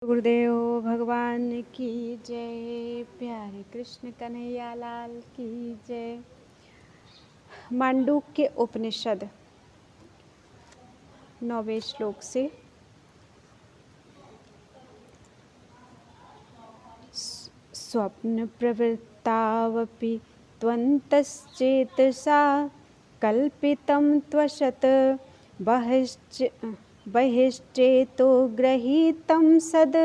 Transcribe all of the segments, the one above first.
गुरुदेव भगवान की जय। प्यारे कृष्ण कन्हैया लाल की जय। मांडूक्य उपनिषद 9वें श्लोक से स्वप्न प्रवृत्तावपि त्वन्तश्चेतसा कल्पितं त्वशत् बहिश्चेतो गृहीतं सद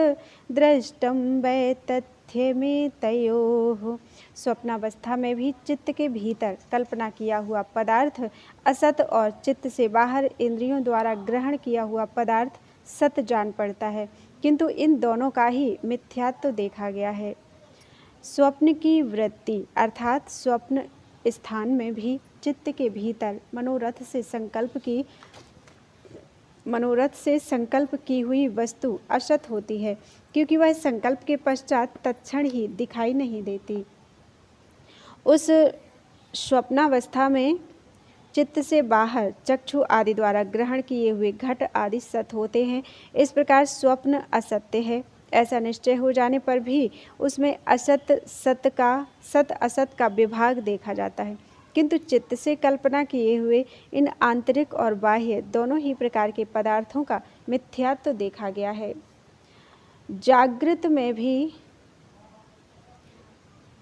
दृष्टं वै तथ्यमेतयोः। स्वप्नावस्था में भी चित्त के भीतर कल्पना किया हुआ पदार्थ असत और चित्त से बाहर इंद्रियों द्वारा ग्रहण किया हुआ पदार्थ सत जान पड़ता है, किंतु इन दोनों का ही मिथ्यात्व देखा गया है। स्वप्न की वृत्ति अर्थात स्वप्न स्थान में भी चित्त के भीतर मनोरथ से संकल्प की हुई वस्तु असत होती है, क्योंकि वह संकल्प के पश्चात तत्क्षण ही दिखाई नहीं देती। उस स्वप्नावस्था में चित्त से बाहर चक्षु आदि द्वारा ग्रहण किए हुए घट आदि सत होते हैं। इस प्रकार स्वप्न असत्य है, ऐसा निश्चय हो जाने पर भी उसमें सत असत का विभाग देखा जाता है, किंतु चित्त से कल्पना किए हुए इन आंतरिक और बाह्य दोनों ही प्रकार के पदार्थों का मिथ्यात्व देखा गया है। जागृत में भी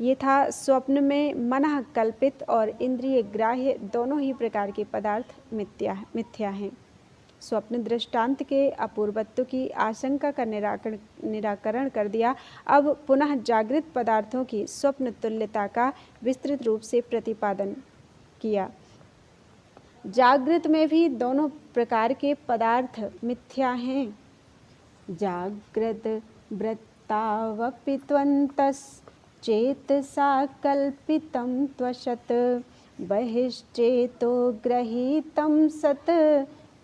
ये था, स्वप्न में मनः कल्पित और इंद्रिय ग्राह्य दोनों ही प्रकार के पदार्थ मिथ्या हैं। स्वप्न दृष्टांत के अपूर्वत्व की आशंका का निराकरण कर दिया। अब पुनः जागृत पदार्थों की स्वप्न तुल्यता का विस्तृत रूप से प्रतिपादन किया। जागृत में भी दोनों प्रकार के पदार्थ मिथ्या हैं। जागृत वृत्तावपि त्वन्तश्चेतसा कल्पितं त्वशत् बहिश्चेतो गृहीतं सत्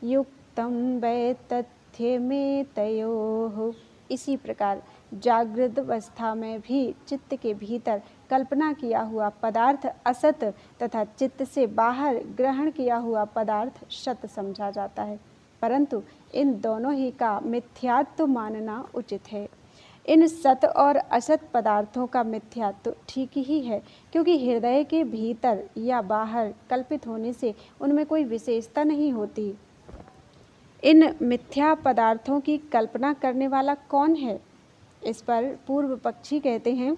युक्तं वै तथ्यमेतयोः। इसी प्रकार जागृत अवस्था में भी चित्त के भीतर कल्पना किया हुआ पदार्थ असत तथा चित्त से बाहर ग्रहण किया हुआ पदार्थ सत समझा जाता है, परंतु इन दोनों ही का मिथ्यात्व मानना उचित है। इन सत और असत पदार्थों का मिथ्यात्व ठीक ही है, क्योंकि हृदय के भीतर या बाहर कल्पित होने से उनमें कोई विशेषता नहीं होती। इन मिथ्या पदार्थों की कल्पना करने वाला कौन है? इस पर पूर्व पक्षी कहते हैं,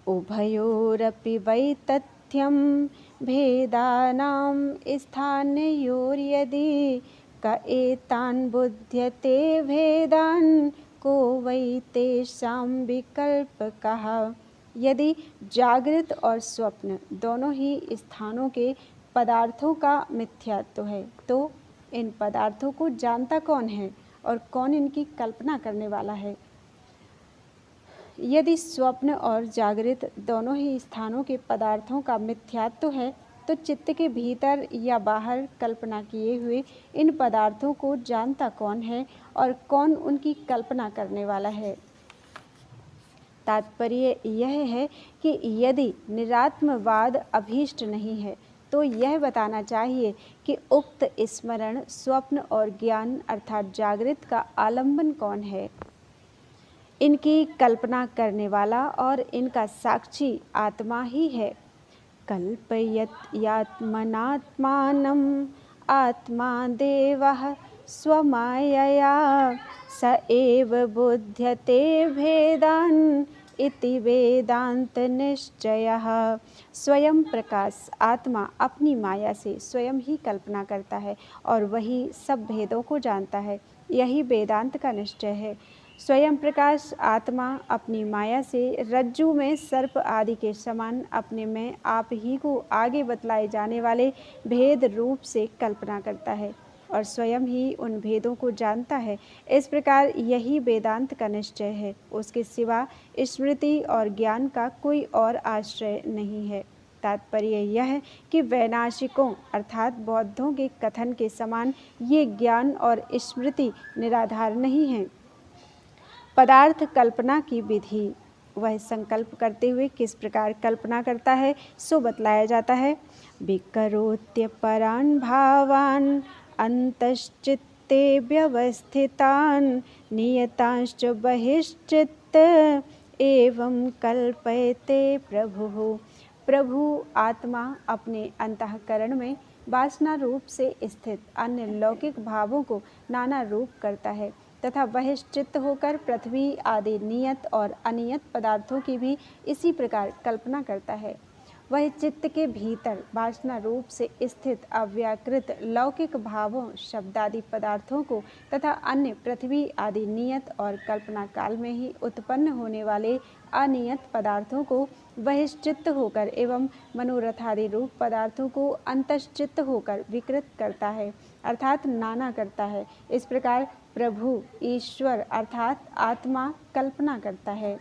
उभयोरपि वै तथ्यं भेदानां स्थानयोर्यदि क एतान् बुध्यते भेदान् को वै तेषां विकल्पकः। यदि जागृत और स्वप्न दोनों ही स्थानों के पदार्थों का मिथ्यात्व है, तो इन पदार्थों को जानता कौन है और कौन इनकी कल्पना करने वाला है? यदि स्वप्न और जागृत दोनों ही स्थानों के पदार्थों का मिथ्यात्व है, तो चित्त के भीतर या बाहर कल्पना किए हुए इन पदार्थों को जानता कौन है और कौन उनकी कल्पना करने वाला है? तात्पर्य यह है कि यदि निरात्मवाद अभीष्ट नहीं है, तो यह बताना चाहिए कि उक्त स्मरण, स्वप्न और ज्ञान अर्थात जागृत का आलंबन कौन है। इनकी कल्पना करने वाला और इनका साक्षी आत्मा ही है। कल्पयत्यात्मनात्मानम् आत्मा देवः स्वमायया स एव बुध्यते भेदान् इति वेदांत निश्चयः। स्वयं प्रकाश आत्मा अपनी माया से स्वयं ही कल्पना करता है और वही सब भेदों को जानता है, यही वेदांत का निश्चय है। स्वयं प्रकाश आत्मा अपनी माया से रज्जु में सर्प आदि के समान अपने में आप ही को आगे बतलाए जाने वाले भेद रूप से कल्पना करता है और स्वयं ही उन भेदों को जानता है। इस प्रकार यही वेदांत का निश्चय है। उसके सिवा स्मृति और ज्ञान का कोई और आश्रय नहीं है। तात्पर्य यह है कि वैनाशिकों अर्थात बौद्धों के कथन के समान ये ज्ञान और स्मृति निराधार नहीं है। पदार्थ कल्पना की विधि, वह संकल्प करते हुए किस प्रकार कल्पना करता है, सो बतलाया जाता है। विकरोत्य परान् भावान् चित्ते व्यवस्थितान् नियतांश्च बहिश्चित्त एवं कल्पयते प्रभुः। प्रभु आत्मा अपने अंतःकरण में वासना रूप से स्थित अन्य लौकिक भावों को नाना रूप करता है तथा बहिश्चित्त होकर पृथ्वी आदि नियत और अनियत पदार्थों की भी इसी प्रकार कल्पना करता है। वह चित्त के भीतर वासना रूप से स्थित अव्याकृत लौकिक भावों शब्दादि पदार्थों को तथा अन्य पृथ्वी आदि नियत और कल्पना काल में ही उत्पन्न होने वाले अनियत पदार्थों को बहिश्चित्त होकर एवं मनोरथादि रूप पदार्थों को अंतश्चित्त होकर विकृत करता है अर्थात नाना करता है। इस प्रकार प्रभु ईश्वर अर्थात आत्मा कल्पना करता है।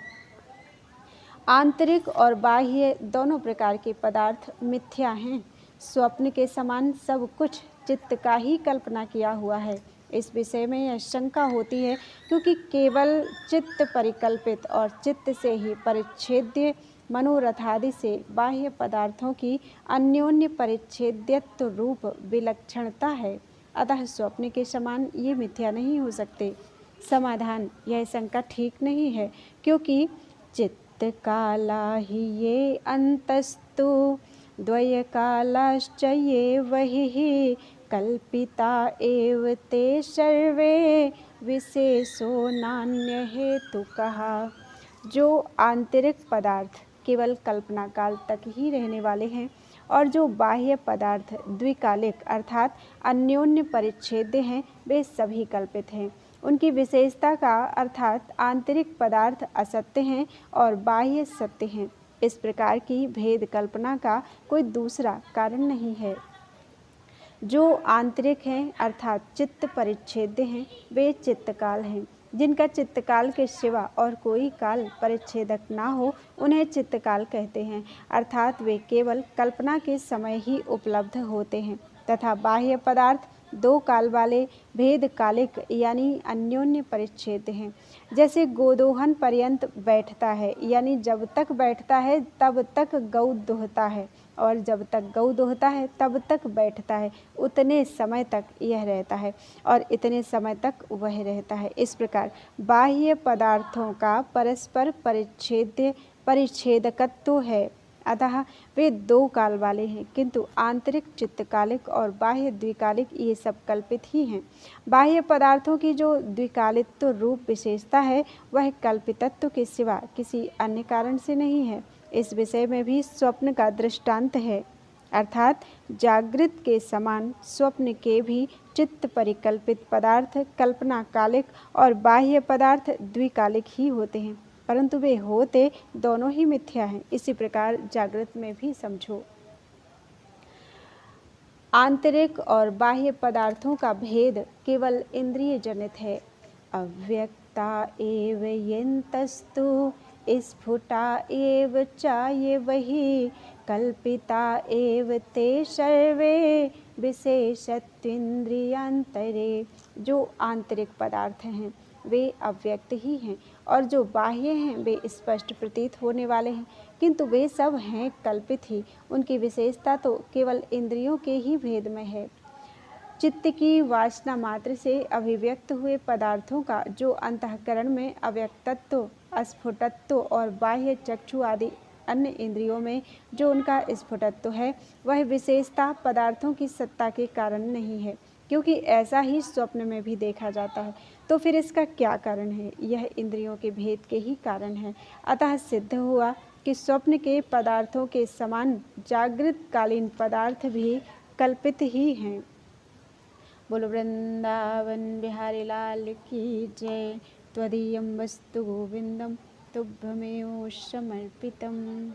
आंतरिक और बाह्य दोनों प्रकार के पदार्थ मिथ्या हैं। स्वप्न के समान सब कुछ चित्त का ही कल्पना किया हुआ है। इस विषय में यह शंका होती है क्योंकि केवल चित्त परिकल्पित और चित्त से ही परिच्छेद्य मनोरथादि से बाह्य पदार्थों की अन्योन्य परिच्छेद्यत्व रूप विलक्षणता है। अतः स्वप्न के समान ये मिथ्या नहीं हो सकते। समाधान, यह शंका ठीक नहीं है क्योंकि चित्त काला ही ये अंतस्तु द्वय कालाश्च ये वही कल्पिता एव ते सर्वे विशेषो नान्य हेतु कहा। जो आंतरिक पदार्थ केवल कल्पना काल तक ही रहने वाले हैं और जो बाह्य पदार्थ द्विकालिक अर्थात अन्योन्य परिच्छेद्य हैं वे सभी कल्पित हैं। उनकी विशेषता का अर्थात आंतरिक पदार्थ असत्य हैं और बाह्य सत्य हैं। इस प्रकार की भेद कल्पना का कोई दूसरा कारण नहीं है। जो आंतरिक हैं अर्थात चित्त परिच्छेद्य हैं वे चित्तकाल हैं। जिनका चित्तकाल के सिवा और कोई काल परिच्छेदक ना हो उन्हें चित्तकाल कहते हैं अर्थात वे केवल कल्पना के समय ही उपलब्ध होते हैं तथा बाह्य पदार्थ दो काल वाले भेद कालिक यानी अन्योन्य परिच्छेद हैं। जैसे गोदोहन पर्यंत बैठता है यानी जब तक बैठता है तब तक गौ दोहता है और जब तक गौ दोहता है तब तक बैठता है, उतने समय तक यह रहता है और इतने समय तक वह रहता है। इस प्रकार बाह्य पदार्थों का परस्पर परिच्छेदकत्व है अतः वे दो काल वाले हैं किंतु आंतरिक चित्तकालिक और बाह्य द्विकालिक ये सब कल्पित ही हैं। बाह्य पदार्थों की जो द्विकालित्व रूप विशेषता है वह कल्पितत्व के सिवा किसी अन्य कारण से नहीं है। इस विषय में भी स्वप्न का दृष्टांत है अर्थात जागृत के समान स्वप्न के भी चित्त परिकल्पित पदार्थ कल्पना कालिक और बाह्य पदार्थ द्विकालिक ही होते हैं परंतु वे होते दोनों ही मिथ्या हैं। इसी प्रकार जागृत में भी समझो। आंतरिक और बाह्य पदार्थों का भेद केवल इंद्रिय जनित है। अव्यक्ता एव यन्तस्तु स्फुटा एव च ये वही कल्पिता एव ते सर्वे विशेषत्वेन्द्रियांतरे। जो आंतरिक पदार्थ हैं वे अव्यक्त ही हैं और जो बाह्य हैं वे स्पष्ट प्रतीत होने वाले हैं किंतु वे सब हैं कल्पित ही। उनकी विशेषता तो केवल इंद्रियों के ही भेद में है। चित्त की वासना मात्र से अभिव्यक्त हुए पदार्थों का जो अंतःकरण में अव्यक्तत्व अस्फुटत्व और बाह्य चक्षु आदि अन्य इंद्रियों में जो उनका स्फुटत्व है वह विशेषता पदार्थों की सत्ता के कारण नहीं है क्योंकि ऐसा ही स्वप्न में भी देखा जाता है। तो फिर इसका क्या कारण है? यह इंद्रियों के भेद के ही कारण है। अतः सिद्ध हुआ कि स्वप्न के पदार्थों के समान जागृत कालीन पदार्थ भी कल्पित ही हैं। बोलो वृंदावन बिहारी लाल की जय। त्वदीयं वस्तु गोविंदम तुभ्यमेव समर्पितम्।